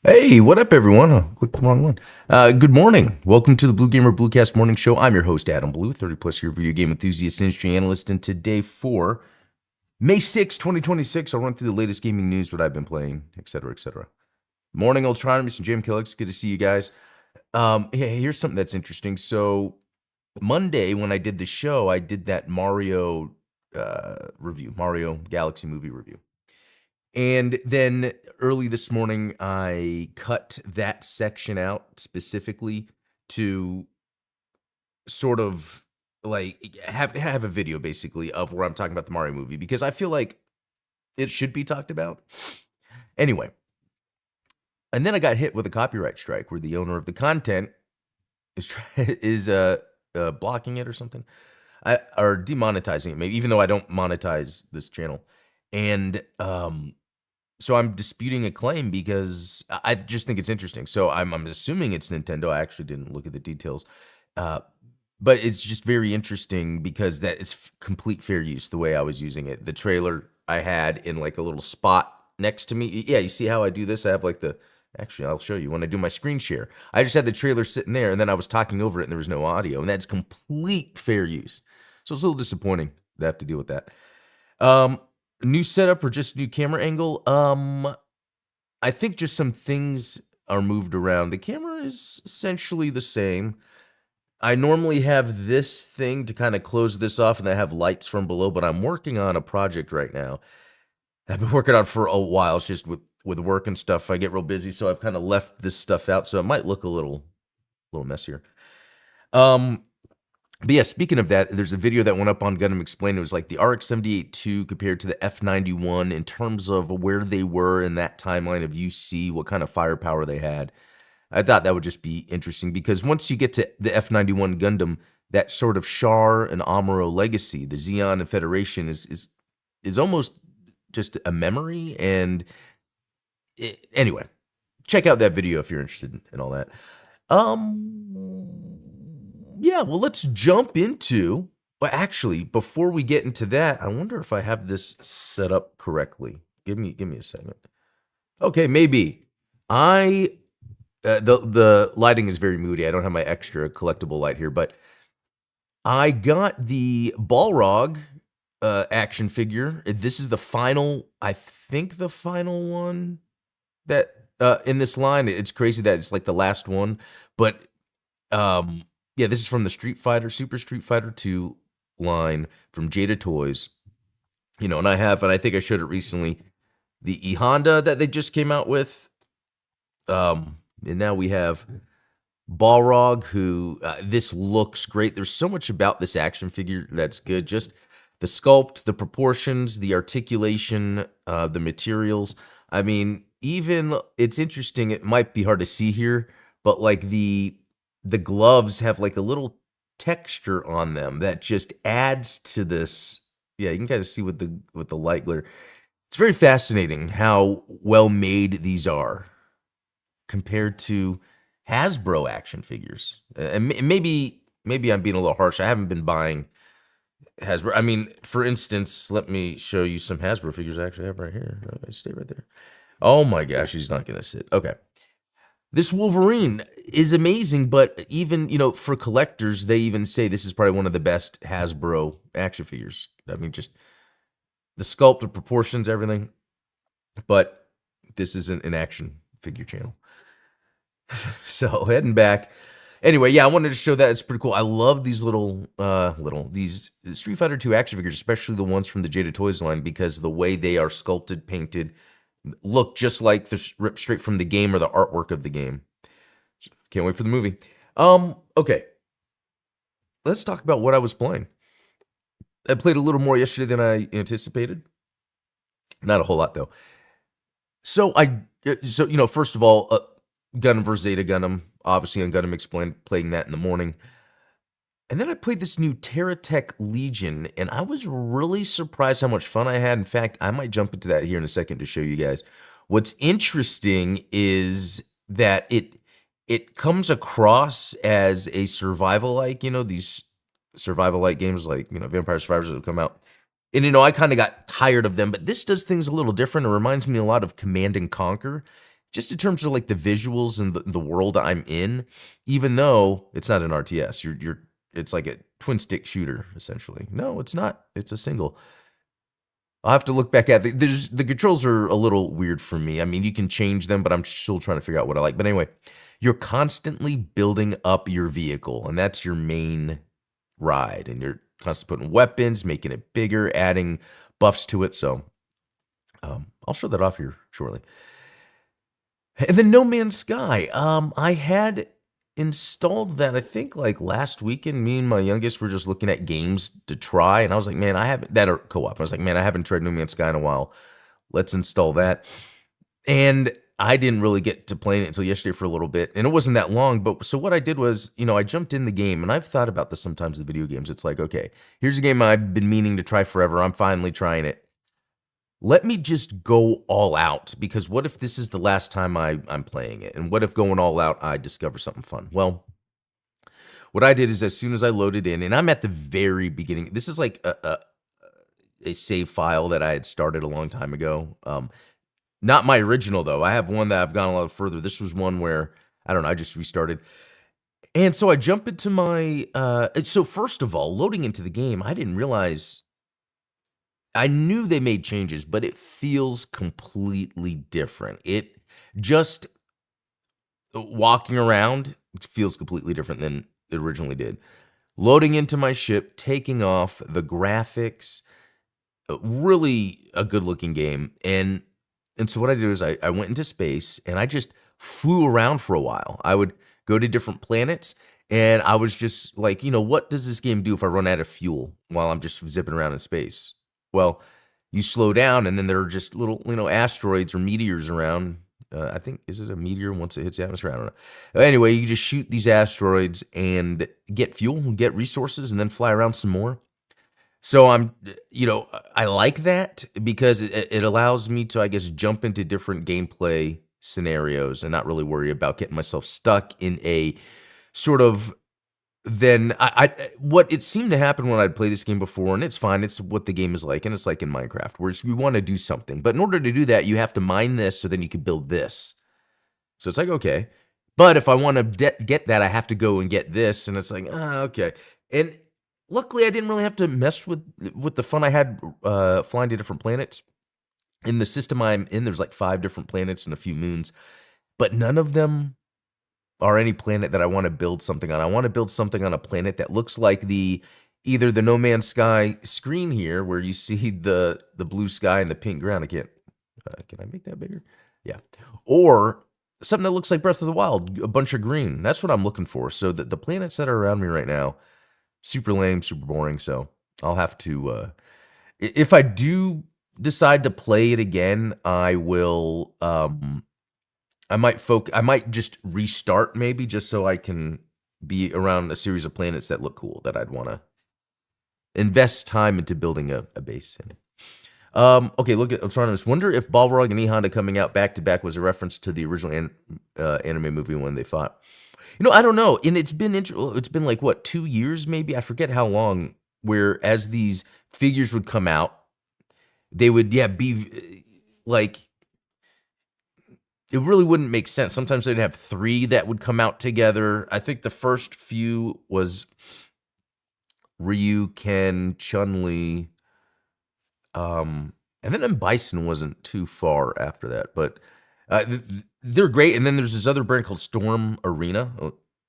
Hey, what up, everyone? Oh, click the wrong one. Good morning. Welcome to the Blue Gamer Bluecast Morning Show. I'm your host, Adam Blue, 30 plus year video game enthusiast, industry analyst, and today for May 6, 2026, I'll run through the latest gaming news, what I've been playing, etc., etc. Morning, Ultronymous and Jim Killix. Good to see you guys. Here's something that's interesting. So Monday, when I did the show, I did that Mario review, Mario Galaxy movie review. And then early this morning, I cut that section out specifically to sort of like have a video basically of where I'm talking about the Mario movie because I feel like it should be talked about. Anyway, and then I got hit with a copyright strike where the owner of the content is blocking it or something, or demonetizing it, maybe, even though I don't monetize this channel. And so I'm disputing a claim because I just think it's interesting. So I'm assuming it's Nintendo. I actually didn't look at the details. But it's just very interesting because that is complete fair use the way I was using it. The trailer I had in like a little spot next to me. Yeah, you see how I do this? I have like actually, I'll show you when I do my screen share. I just had the trailer sitting there and then I was talking over it and there was no audio. And that's complete fair use. So it's a little disappointing to have to deal with that. New setup or just new camera angle? I think just some things are moved around. The camera is essentially the same. I normally have this thing to kind of close this off and I have lights from below, but I'm working on a project right now. I've been working on for a while. It's just with work and stuff, I get real busy, so I've kind of left this stuff out, so it might look a little messier. But yeah, speaking of that, there's a video that went up on Gundam Explained. It was like the RX-78-2 compared to the F-91 in terms of where they were in that timeline of UC, what kind of firepower they had. I thought that would just be interesting because once you get to the F-91 Gundam, that sort of Char and Amuro legacy, the Zeon and Federation is almost just a memory. And anyway, check out that video if you're interested in all that. Yeah, well, let's jump into. Well, actually, before we get into that, I wonder if I have this set up correctly. Give me a second. Okay, maybe. The lighting is very moody. I don't have my extra collectible light here, but I got the Balrog action figure. This is the final, I think the final one that in this line. It's crazy that it's like the last one, but yeah, this is from the Super Street Fighter 2 line from Jada Toys. You know, and I think I showed it recently, the E Honda that they just came out with. And now we have Balrog, who this looks great. There's so much about this action figure that's good. Just the sculpt, the proportions, the articulation, the materials. I mean, even it's interesting. It might be hard to see here, but like the gloves have like a little texture on them that just adds to this. Yeah, you can kind of see with the light glare. It's very fascinating how well made these are compared to Hasbro action figures. And maybe I'm being a little harsh. I haven't been buying Hasbro. I mean, for instance, let me show you some Hasbro figures I actually have right here. Stay right there. Oh my gosh, he's not going to sit. Okay. This Wolverine is amazing, but even, for collectors, they even say this is probably one of the best Hasbro action figures. I mean, just the sculpt, the proportions, everything. But this isn't an action figure channel. So heading back. Anyway, yeah, I wanted to show that. It's pretty cool. I love these these Street Fighter 2 action figures, especially the ones from the Jada Toys line, because the way they are sculpted, painted, look just like they're ripped straight from the game or the artwork of the game. Can't wait for the movie. Okay. Let's talk about what I was playing. I played a little more yesterday than I anticipated. Not a whole lot, though. So, first of all, Gundam vs. Zeta Gundam, obviously on Gundam Explained, playing that in the morning. And then I played this new TerraTech Legion, and I was really surprised how much fun I had. In fact, I might jump into that here in a second to show you guys. What's interesting is that it comes across as a survival-like, these survival-like games like, Vampire Survivors that have come out. And, I kind of got tired of them, but this does things a little different. It reminds me a lot of Command & Conquer. just in terms of like the visuals and the world I'm in, even though it's not an RTS, it's like a twin stick shooter essentially. No, it's not. It's a single. I'll have to look back at the controls are a little weird for me. I mean, you can change them, but I'm still trying to figure out what I like. But anyway, you're constantly building up your vehicle, and that's your main ride. And you're constantly putting weapons, making it bigger, adding buffs to it. So I'll show that off here shortly. And then No Man's Sky. I had installed that I think like last weekend. Me and my youngest were just looking at games to try, and I was like, man, I haven't that are co-op. I was like, man, I haven't tried No Man's Sky in a while. Let's install that. And I didn't really get to playing it until yesterday for a little bit, and it wasn't that long. But so what I did was, I jumped in the game, and I've thought about this sometimes with video games. It's like, okay, here's a game I've been meaning to try forever. I'm finally trying it. Let me just go all out, because what if this is the last time I'm playing it? And what if going all out, I discover something fun? Well, what I did is as soon as I loaded in, and I'm at the very beginning, this is like a save file that I had started a long time ago. Not my original, though. I have one that I've gone a lot further. This was one where, I don't know, I just restarted. And so I jump into my, so first of all, loading into the game, I didn't realize, I knew they made changes, but it feels completely different. It just, walking around, it feels completely different than it originally did. Loading into my ship, taking off, the graphics, really a good looking game. And so what I did is I went into space and I just flew around for a while. I would go to different planets, and I was just like, what does this game do if I run out of fuel while I'm just zipping around in space? Well, you slow down, and then there are just little, asteroids or meteors around. I think, is it a meteor once it hits the atmosphere? I don't know. Anyway, you just shoot these asteroids and get fuel, get resources, and then fly around some more. So I like that because it allows me to, I guess, jump into different gameplay scenarios and not really worry about getting myself stuck in a sort of, then what it seemed to happen when I'd play this game before, and it's fine, it's what the game is like, and it's like in Minecraft, where we want to do something, but in order to do that, you have to mine this, so then you can build this. So it's like, okay, but if I want to get that, I have to go and get this, and it's like, okay. And luckily, I didn't really have to mess with the fun I had flying to different planets. In the system I'm in, there's like 5 different planets and a few moons, but none of them are any planet that I want to build something on. I want to build something on a planet that looks like either the No Man's Sky screen here, where you see the blue sky and the pink ground. I can't, can I make that bigger? Yeah. Or something that looks like Breath of the Wild, a bunch of green. That's what I'm looking for. So the planets that are around me right now, super lame, super boring. So I'll have to, if I do decide to play it again, I will, I might just restart maybe, just so I can be around a series of planets that look cool, that I'd want to invest time into building a base in. Okay, look at Ultronus. Wonder if Balrog and E Honda coming out back to back was a reference to the original anime movie when they fought. I don't know. And it's been like what, 2 years maybe? I forget how long. Where as these figures would come out, they would be like, it really wouldn't make sense. Sometimes they'd have 3 that would come out together. I think the first few was Ryu, Ken, Chun-Li, and then M. Bison wasn't too far after that. But they're great. And then there's this other brand called Storm Arena.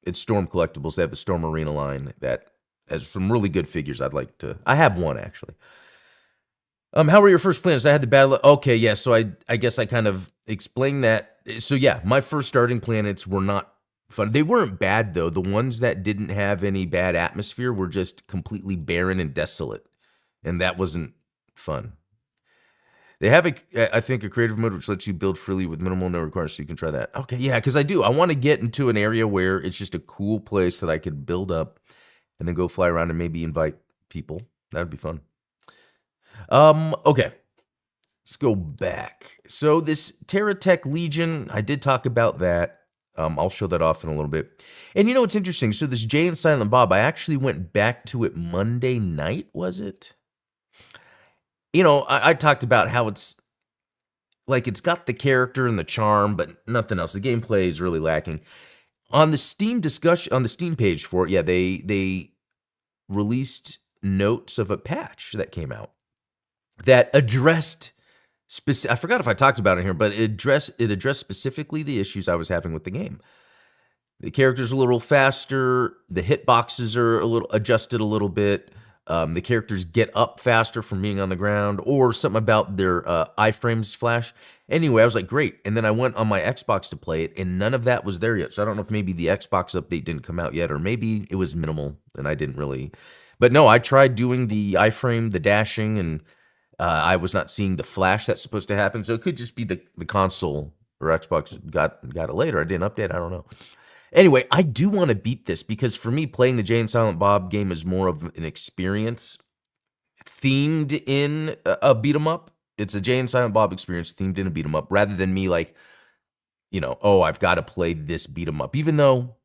It's Storm Collectibles. They have the Storm Arena line that has some really good figures. I have one actually. How were your first planets? I had the battle. Okay, yeah. So I guess I kind of explained that. So yeah, my first starting planets were not fun. They weren't bad though. The ones that didn't have any bad atmosphere were just completely barren and desolate, and that wasn't fun. They have I think a creative mode which lets you build freely with minimal no requirements, so you can try that. Okay, yeah, because I want to get into an area where it's just a cool place that I could build up, and then go fly around and maybe invite people. That would be fun. Okay, let's go back. So this TerraTech Legion, I did talk about that. I'll show that off in a little bit. And it's interesting. So this Jay and Silent Bob, I actually went back to it Monday night, was it? I talked about how like it's got the character and the charm, but nothing else. The gameplay is really lacking. On the Steam discussion, on the Steam page for it, yeah, they released notes of a patch that came out that addressed I forgot if I talked about it here, but it addressed specifically the issues I was having with the game. The characters are a little faster. The hitboxes are a little adjusted a little bit. The characters get up faster from being on the ground, or something about their iframes flash. Anyway, I was like, great. And then I went on my Xbox to play it, and none of that was there yet. So I don't know if maybe the Xbox update didn't come out yet, or maybe it was minimal, and I didn't really. But no, I tried doing the iframe, the dashing, and I was not seeing the flash that's supposed to happen. So it could just be the console or Xbox got it later. I didn't update. I don't know. Anyway, I do want to beat this because for me, playing the Jay and Silent Bob game is more of an experience themed in a beat 'em up. It's a Jay and Silent Bob experience themed in a beat 'em up, rather than me like, oh, I've got to play this beat 'em up, even though.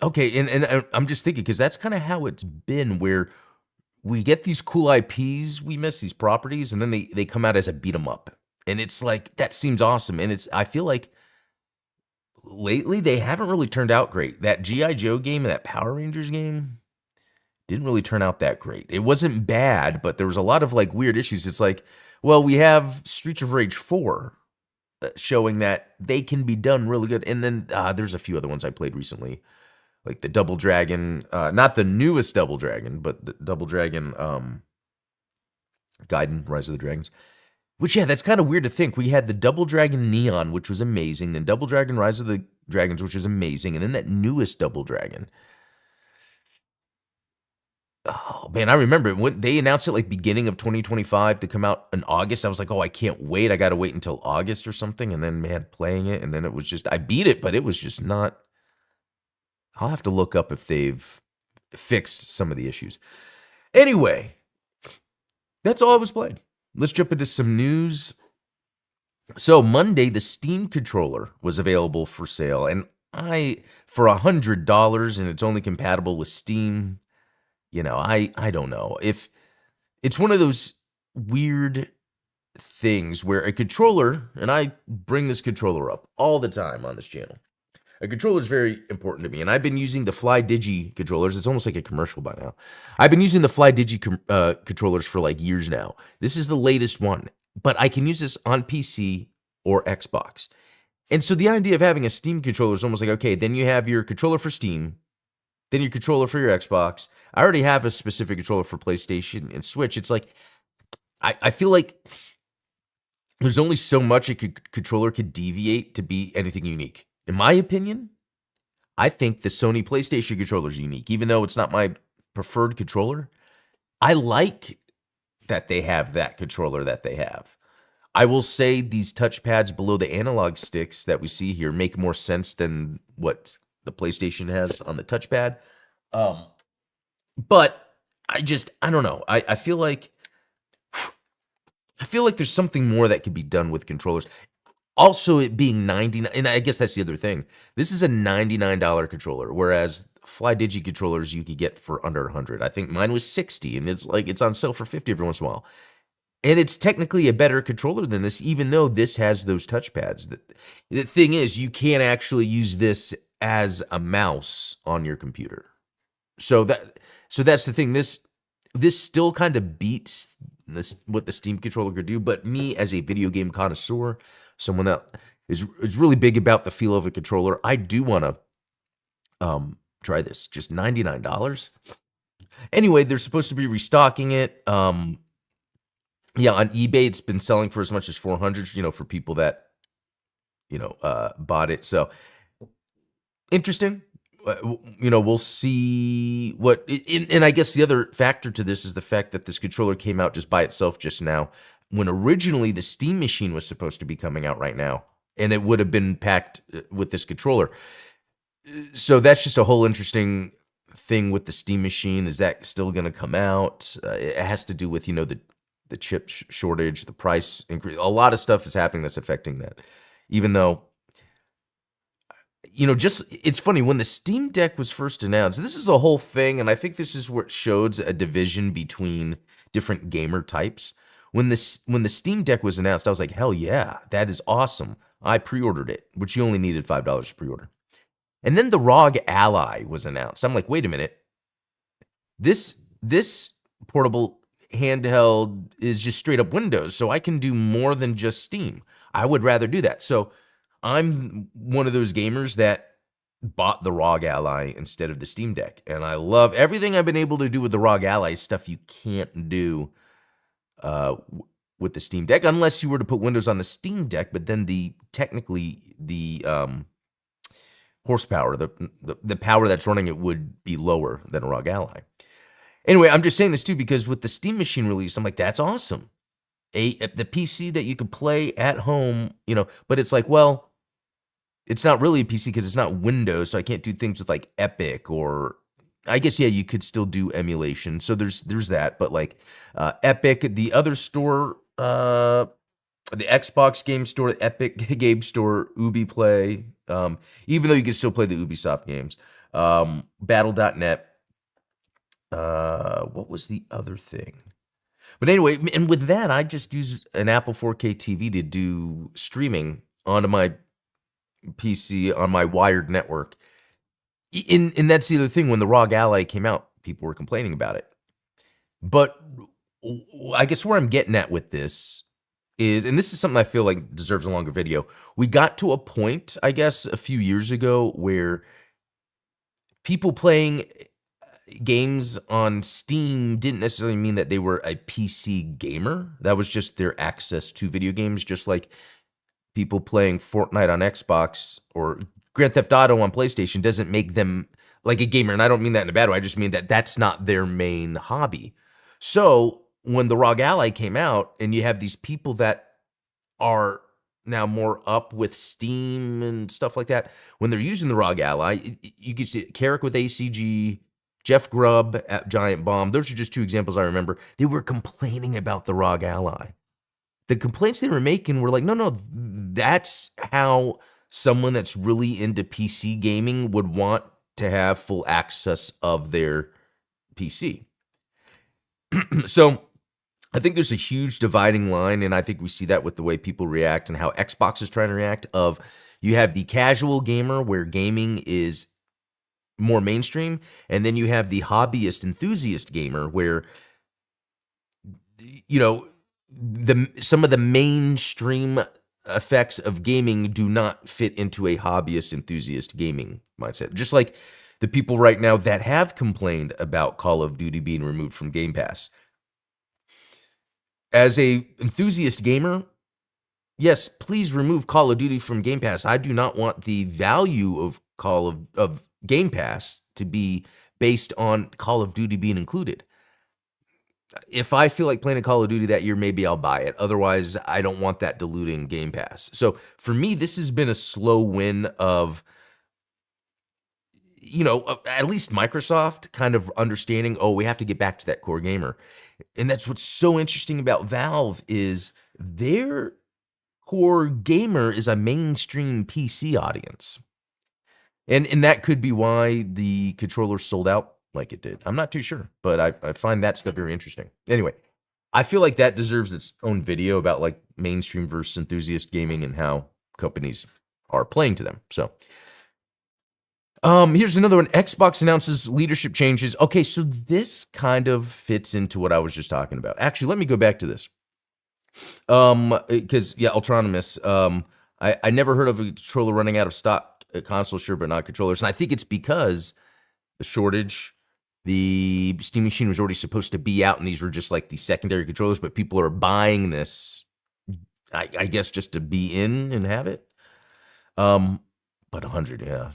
Okay, and I'm just thinking because that's kind of how it's been, where we get these cool IPs, we miss these properties, and then they come out as a beat 'em up, and it's like that seems awesome, and I feel like lately they haven't really turned out great. That GI Joe game and that Power Rangers game didn't really turn out that great. It wasn't bad, but there was a lot of like weird issues. It's like, well, we have Streets of Rage 4 showing that they can be done really good, and then there's a few other ones I played recently, like the Double Dragon, not the newest Double Dragon, but the Double Dragon Gaiden, Rise of the Dragons. Which, yeah, that's kind of weird to think. We had the Double Dragon Neon, which was amazing, then Double Dragon Rise of the Dragons, which was amazing, and then that newest Double Dragon. Oh, man, I remember it. When they announced it like beginning of 2025 to come out in August. I was like, oh, I can't wait. I got to wait until August or something. And then, man, playing it, and then it was just, I beat it, but it was just not. I'll have to look up if they've fixed some of the issues. Anyway, that's all I was playing. Let's jump into some news. So Monday, the Steam controller was available for sale, and for $100, and it's only compatible with Steam. I don't know if it's one of those weird things where a controller, and I bring this controller up all the time on this channel. A controller is very important to me, and I've been using the Fly Digi controllers. It's almost like a commercial by now. I've been using the Fly Digi controllers for like years now. This is the latest one, but I can use this on PC or Xbox. And so the idea of having a Steam controller is almost like, okay, then you have your controller for Steam, then your controller for your Xbox. I already have a specific controller for PlayStation and Switch. It's like, I feel like there's only so much a controller could deviate to be anything unique. In my opinion, I think the Sony PlayStation controller is unique, even though it's not my preferred controller. I like that they have that controller that they have. I will say these touchpads below the analog sticks that we see here make more sense than what the PlayStation has on the touchpad. But I don't know. I feel like there's something more that could be done with controllers. Also, it being $99, and I guess that's the other thing. This is a $99 controller, whereas Fly Digi controllers you could get for under $100. I think mine was $60, and it's on sale for $50 every once in a while. And it's technically a better controller than this, even though this has those touchpads. The thing is, you can't actually use this as a mouse on your computer. So that's the thing. This still kind of beats what the Steam controller could do. But me, as a video game connoisseur, someone that is really big about the feel of a controller, I do want to try this. Just $99. Anyway, they're supposed to be restocking it. Yeah, on eBay, it's been selling for as much as $400, for people that, bought it. So, interesting. We'll see what, and I guess the other factor to this is the fact that this controller came out just by itself just now, when originally the Steam machine was supposed to be coming out right now, and it would have been packed with this controller. So that's just a whole interesting thing with the Steam machine. Is that still going to come out? It has to do with, the chip shortage, the price increase. A lot of stuff is happening that's affecting that. Even though, it's funny, when the Steam Deck was first announced, this is a whole thing, and I think this is what shows a division between different gamer types, when the Steam Deck was announced, I was like, hell yeah, that is awesome. I pre-ordered it, which you only needed $5 to pre-order. And then the ROG Ally was announced. I'm like, wait a minute. This portable handheld is just straight up Windows, so I can do more than just Steam. I would rather do that. So I'm one of those gamers that bought the ROG Ally instead of the Steam Deck, and I love everything I've been able to do with the ROG Ally. Stuff you can't do with the Steam Deck unless you were to put Windows on the Steam Deck, but then technically the horsepower, the power that's running it would be lower than a ROG Ally. Anyway, I'm just saying this too because with the Steam Machine release, I'm like, that's awesome. The PC that you could play at home, but it's like, well, it's not really a PC because it's not Windows, so I can't do things with like Epic or I guess, yeah, you could still do emulation. So there's that, but like Epic, the other store, the Xbox game store, the Epic game store, Ubi Play, even though you can still play the Ubisoft games, Battle.net. What was the other thing? But anyway, and with that, I just use an Apple 4K TV to do streaming onto my PC on my wired network. And that's the other thing. When the ROG Ally came out, people were complaining about it. But I guess where I'm getting at with this is, and this is something I feel like deserves a longer video. We got to a point, I guess, a few years ago where people playing games on Steam didn't necessarily mean that they were a PC gamer. That was just their access to video games, just like people playing Fortnite on Xbox or Grand Theft Auto on PlayStation doesn't make them like a gamer. And I don't mean that in a bad way. I just mean that that's not their main hobby. So when the ROG Ally came out and you have these people that are now more up with Steam and stuff like that, when they're using the ROG Ally, you can see Carrick with ACG, Jeff Grubb at Giant Bomb. Those are just two examples I remember. They were complaining about the ROG Ally. The complaints they were making were like, no, that's how someone that's really into PC gaming would want to have full access of their PC. So I think there's a huge dividing line, and I think we see that with the way people react and how Xbox is trying to react. Of you have the casual gamer where gaming is more mainstream, and then you have the hobbyist enthusiast gamer where some of the mainstream effects of gaming do not fit into a hobbyist enthusiast gaming mindset. Just like the people right now that have complained about Call of Duty being removed from Game Pass. As a enthusiast gamer, yes, please remove Call of Duty from Game Pass. I do not want the value of of Game Pass to be based on Call of Duty being included. If I feel like playing a Call of Duty that year, maybe I'll buy it. Otherwise, I don't want that diluting Game Pass. So for me, this has been a slow win of, at least Microsoft kind of understanding, we have to get back to that core gamer. And that's what's so interesting about Valve is their core gamer is a mainstream PC audience. And that could be why the controller sold out like it did. I'm not too sure, but I find that stuff very interesting. Anyway, I feel like that deserves its own video about like mainstream versus enthusiast gaming and how companies are playing to them. So here's another one. Xbox announces leadership changes. Okay, so this kind of fits into what I was just talking about. Actually, let me go back to this. Because Ultronymous, I never heard of a controller running out of stock, a console sure, but not controllers. And I think it's because the shortage, the Steam Machine was already supposed to be out, and these were just like the secondary controllers, but people are buying this, I guess, just to be in and have it. But 100, yeah.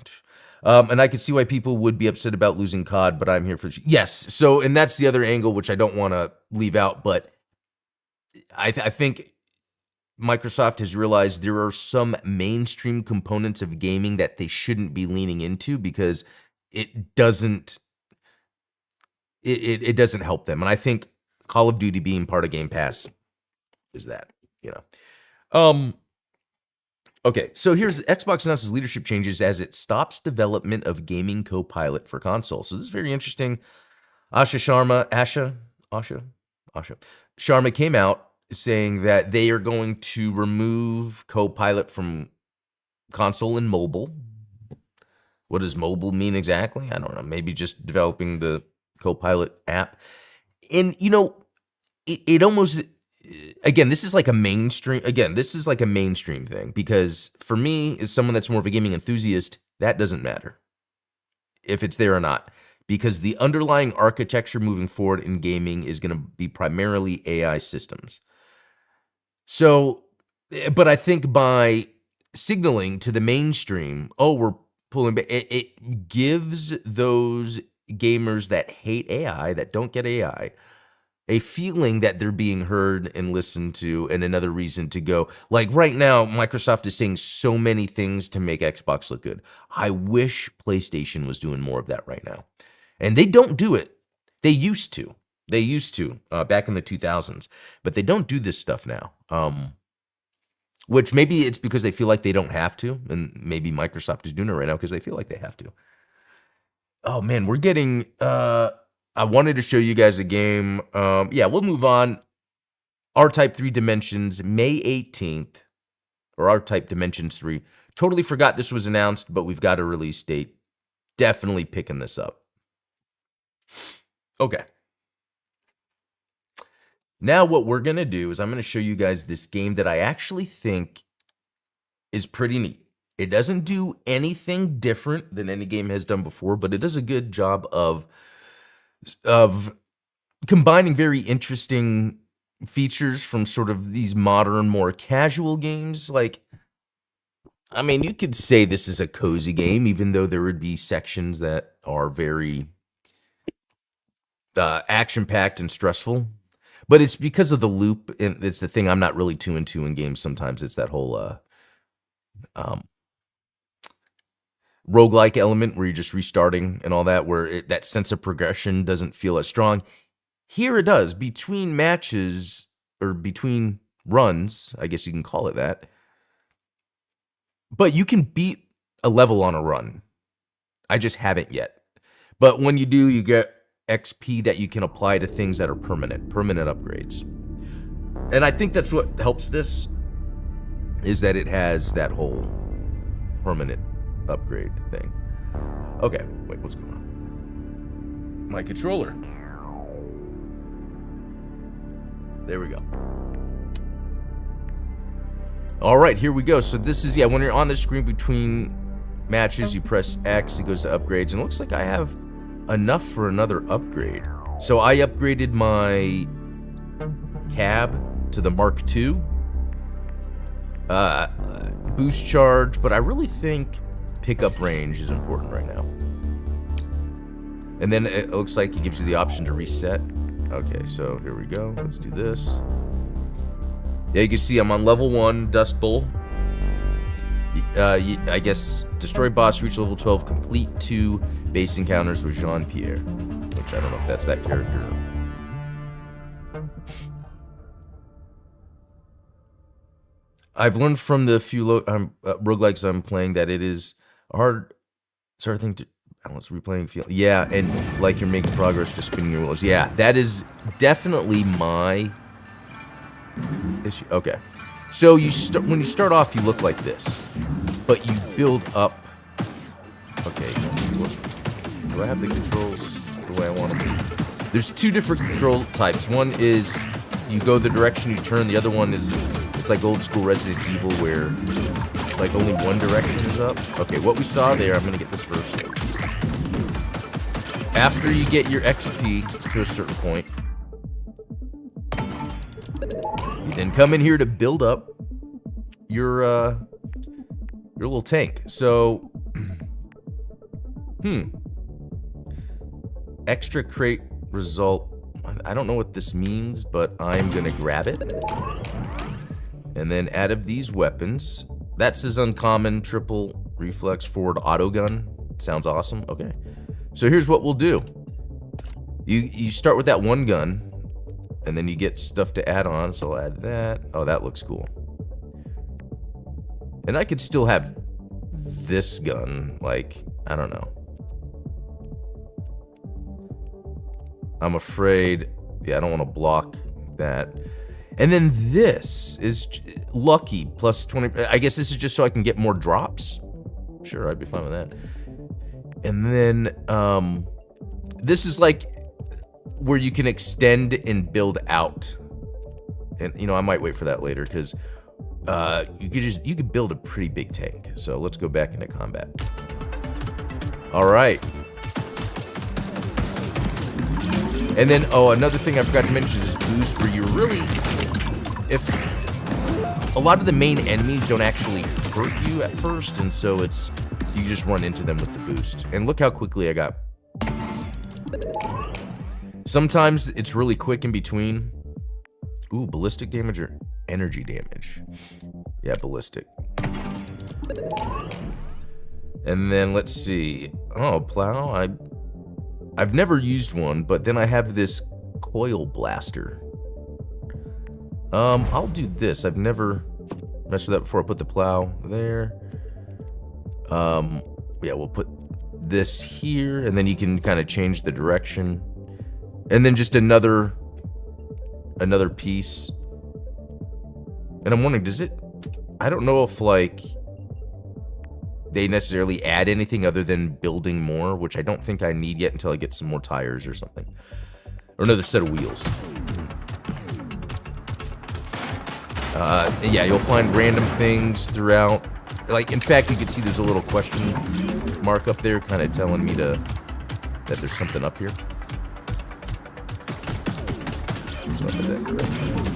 And I could see why people would be upset about losing COD, but I'm here for yes. So, and that's the other angle, which I don't want to leave out, but I think Microsoft has realized there are some mainstream components of gaming that they shouldn't be leaning into because it doesn't help them. And I think Call of Duty being part of Game Pass is that, Okay, so here's Xbox announces leadership changes as it stops development of gaming co-pilot for console. So this is very interesting. Asha Sharma came out saying that they are going to remove Copilot from console and mobile. What does mobile mean exactly? I don't know. Maybe just developing the Copilot app. And, you know, it almost, again, this is like a mainstream thing, because for me, as someone that's more of a gaming enthusiast, that doesn't matter if it's there or not, because the underlying architecture moving forward in gaming is going to be primarily AI systems. So, but I think by signaling to the mainstream, oh, we're pulling back, it gives those gamers that hate AI, that don't get AI, a feeling that they're being heard and listened to, and another reason to go. Like right now, Microsoft is saying so many things to make Xbox look good. I wish PlayStation was doing more of that right now. And they don't do it. They used to. Back in the 2000s. But they don't do this stuff now. Which maybe it's because they feel like they don't have to. And maybe Microsoft is doing it right now because they feel like they have to. Oh, man, we're getting... I wanted to show you guys a game. Yeah, we'll move on. R-Type 3 Dimensions, May 18th. Or R-Type Dimensions 3. Totally forgot this was announced, but we've got a release date. Definitely picking this up. Okay. Now what we're going to do is I'm going to show you guys this game that I actually think is pretty neat. It doesn't do anything different than any game has done before, but it does a good job of combining very interesting features from sort of these modern, more casual games. Like, I mean, you could say this is a cozy game, even though there would be sections that are very action-packed and stressful. But it's because of the loop, and it's the thing I'm not really too into in games sometimes. It's that whole roguelike element where you're just restarting and all that, where that sense of progression doesn't feel as strong. Here it does. Between matches, or between runs, I guess you can call it that. But you can beat a level on a run. I just haven't yet. But when you do, you get XP that you can apply to things that are permanent upgrades. And I think that's what helps this, is that it has that whole permanent upgrade thing. Okay, wait, what's going on? My controller. There we go. All right, here we go. So this is, yeah, when you're on the screen between matches, you press X, it goes to upgrades, and it looks like I have enough for another upgrade. So I upgraded my cab to the Mark II. Boost charge, but I really think pickup range is important right now. And then it looks like it gives you the option to reset. Okay, so here we go. Let's do this. Yeah, you can see I'm on level 1, Dust Bowl. I guess destroy boss, reach level 12, complete 2 base encounters with Jean-Pierre. Which I don't know if that's that character. I've learned from the few roguelikes I'm playing that it is hard sort of thing to balance replaying feel. Yeah, and like you're making progress just spinning your wheels. Yeah, that is definitely my issue. Okay. So when you start off, you look like this, but you build up. Okay. Do I have the controls the way I want them? There's two different control types. One is you go the direction you turn. The other one is, it's like old school Resident Evil where like only one direction is up. Okay, what we saw there, I'm gonna get this first. After you get your XP to a certain point, you then come in here to build up your little tank. So, extra crate result. I don't know what this means, but I'm gonna grab it. And then out of these weapons, that says uncommon, triple reflex, forward auto gun. Sounds awesome. Okay. So here's what we'll do. You start with that one gun, and then you get stuff to add on, so I'll add that. Oh, that looks cool. And I could still have this gun, like, I don't know. I'm afraid, yeah, I don't want to block that. And then this is lucky plus 20. I guess this is just so I can get more drops. Sure, I'd be fine with that. And then this is like where you can extend and build out. And you know, I might wait for that later because you could build a pretty big tank. So let's go back into combat. All right. And then, oh, another thing I forgot to mention is this boost where you really, if a lot of the main enemies don't actually hurt you at first, and so it's, you just run into them with the boost. And look how quickly I got. Sometimes it's really quick in between. Ooh, ballistic damage or energy damage? Yeah, ballistic. And then let's see. Oh, plow. I've never used one, but then I have this coil blaster. I'll do this. I've never messed with that before. I put the plow there. Yeah, we'll put this here, and then you can kind of change the direction. And then just another piece. And I'm wondering, does it... I don't know if, like, they necessarily add anything other than building more, which I don't think I need yet until I get some more tires or something. Or another set of wheels. Yeah, you'll find random things throughout. Like, in fact, you can see there's a little question mark up there kind of telling me that there's something up here. So I did that correctly.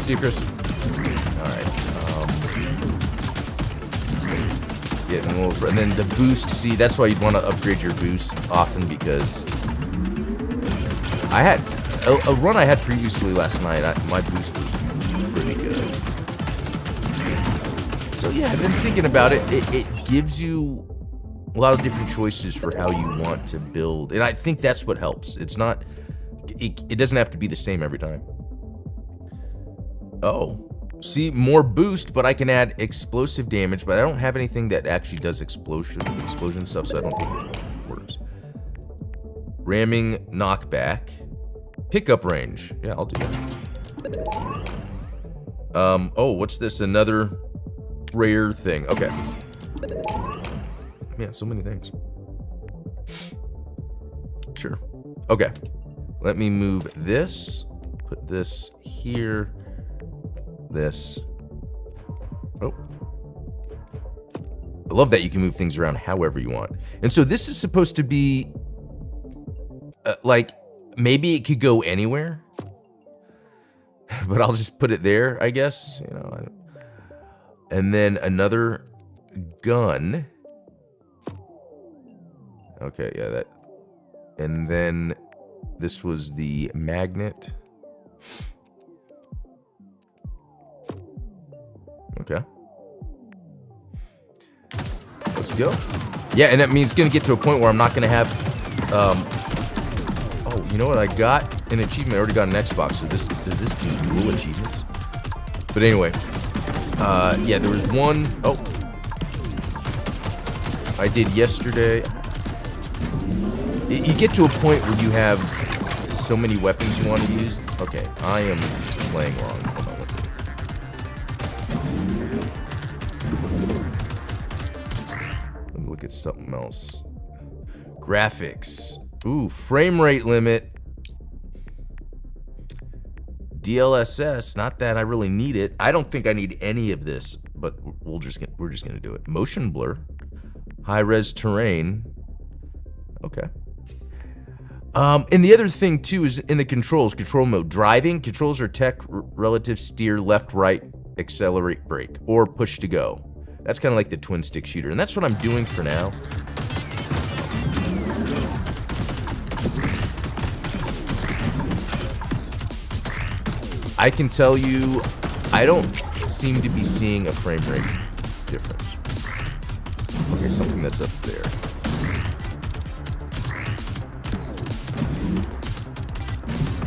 See you, Chris. Alright. Getting a little... And then the boost, see, that's why you'd want to upgrade your boost often, because I had... A run I had previously last night, my boost was pretty good. So yeah, I've been thinking about it. It gives you a lot of different choices for how you want to build. And I think that's what helps. It's not... It doesn't have to be the same every time. Oh, see, more boost, but I can add explosive damage, but I don't have anything that actually does explosion stuff, so I don't think it works. Ramming knockback. Pickup range. Yeah, I'll do that. Oh, what's this? Another rare thing. Okay. Man, so many things. Sure. Okay. Let me move this. Put this here. This. Oh. I love that you can move things around however you want. And so this is supposed to be like, maybe it could go anywhere, but I'll just put it there, I guess. You know. And then another gun. Okay, yeah, that. And then this was the magnet. Okay. Let's go. Yeah, and that means it's going to get to a point where I'm not going to have... oh, you know what? I got an achievement. I already got an Xbox, so does this do dual achievements? But anyway. Yeah, there was one... Oh. I did yesterday. You get to a point where you have so many weapons you want to use. Okay, I am playing wrong. Look at something else. Graphics. Ooh, frame rate limit. DLSS. Not that I really need it. I don't think I need any of this, but we're just gonna do it. Motion blur. High res terrain. Okay. And the other thing too is in the controls. Control mode. Driving. Controls are tech, relative, steer, left, right, accelerate, brake, or push to go. That's kind of like the twin stick shooter, and that's what I'm doing for now. I can tell you, I don't seem to be seeing a frame rate difference. Okay, something that's up there.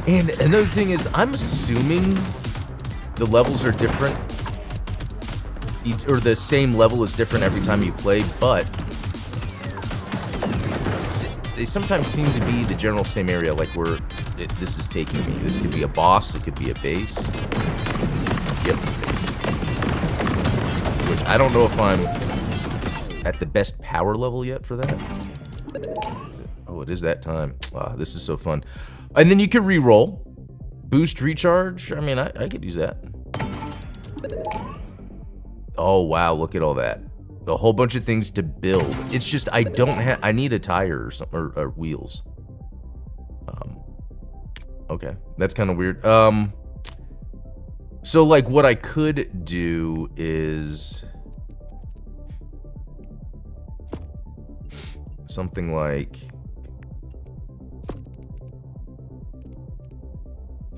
And another thing is, I'm assuming the levels are different. or the same level is different every time you play, but they sometimes seem to be the general same area, like where this is taking me. This could be a boss, it could be a base. Yep, it's a base. Which I don't know if I'm at the best power level yet for that. Oh, it is that time. Wow, this is so fun. And then you can re-roll. Boost recharge. I mean, I could use that. Oh, wow, look at all that. A whole bunch of things to build. It's just I don't have. I need a tire or something, or wheels. Okay, that's kind of weird. So like what I could do is something like.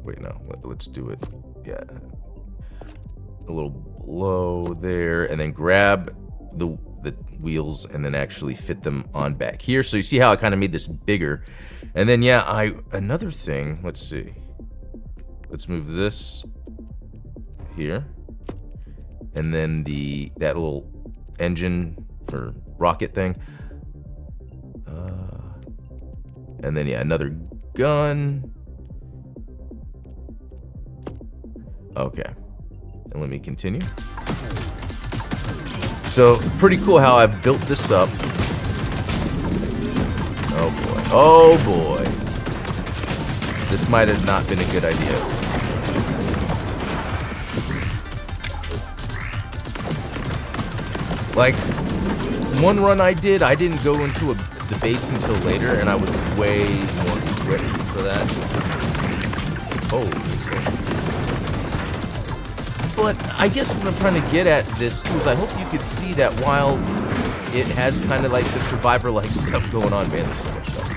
Wait, no. Let's do it. Yeah, a little below there, and then grab the wheels and then actually fit them on back here. So you see how I kind of made this bigger. And then yeah, another thing, let's see. Let's move this here. And then that little engine or rocket thing. And then yeah, another gun. Okay. And let me continue. So, pretty cool how I've built this up. Oh boy. Oh boy. This might have not been a good idea. Like, one run I didn't go into the base until later, and I was way more equipped for that. Oh. But I guess what I'm trying to get at this too is I hope you could see that while it has kind of like the survivor-like stuff going on, man, there's so much stuff.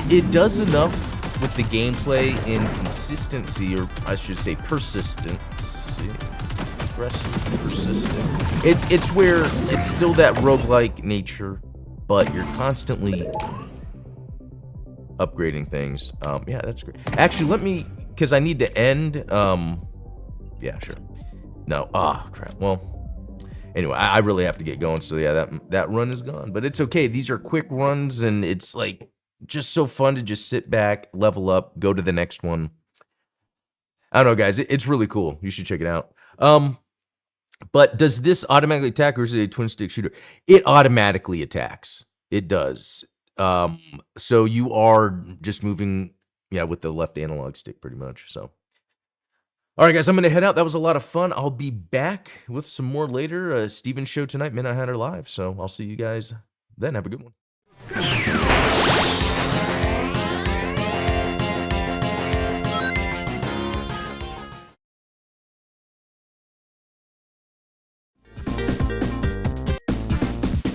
It does enough with the gameplay in consistency, or I should say persistency. Persistent. It's where it's still that roguelike nature, but you're constantly upgrading things. Yeah, that's great. Actually, let me. Because I need to end, yeah, sure. No, crap. Well, anyway, I really have to get going, so yeah, that run is gone. But it's okay, these are quick runs, and it's like, just so fun to just sit back, level up, go to the next one. I don't know, guys, it's really cool. You should check it out. But does this automatically attack, or is it a twin-stick shooter? It automatically attacks. It does. So you are just moving... Yeah, with the left analog stick, pretty much, so. All right, guys, I'm going to head out. That was a lot of fun. I'll be back with some more later. Steven's show tonight, Midnight Hunter Live, so I'll see you guys then. Have a good one.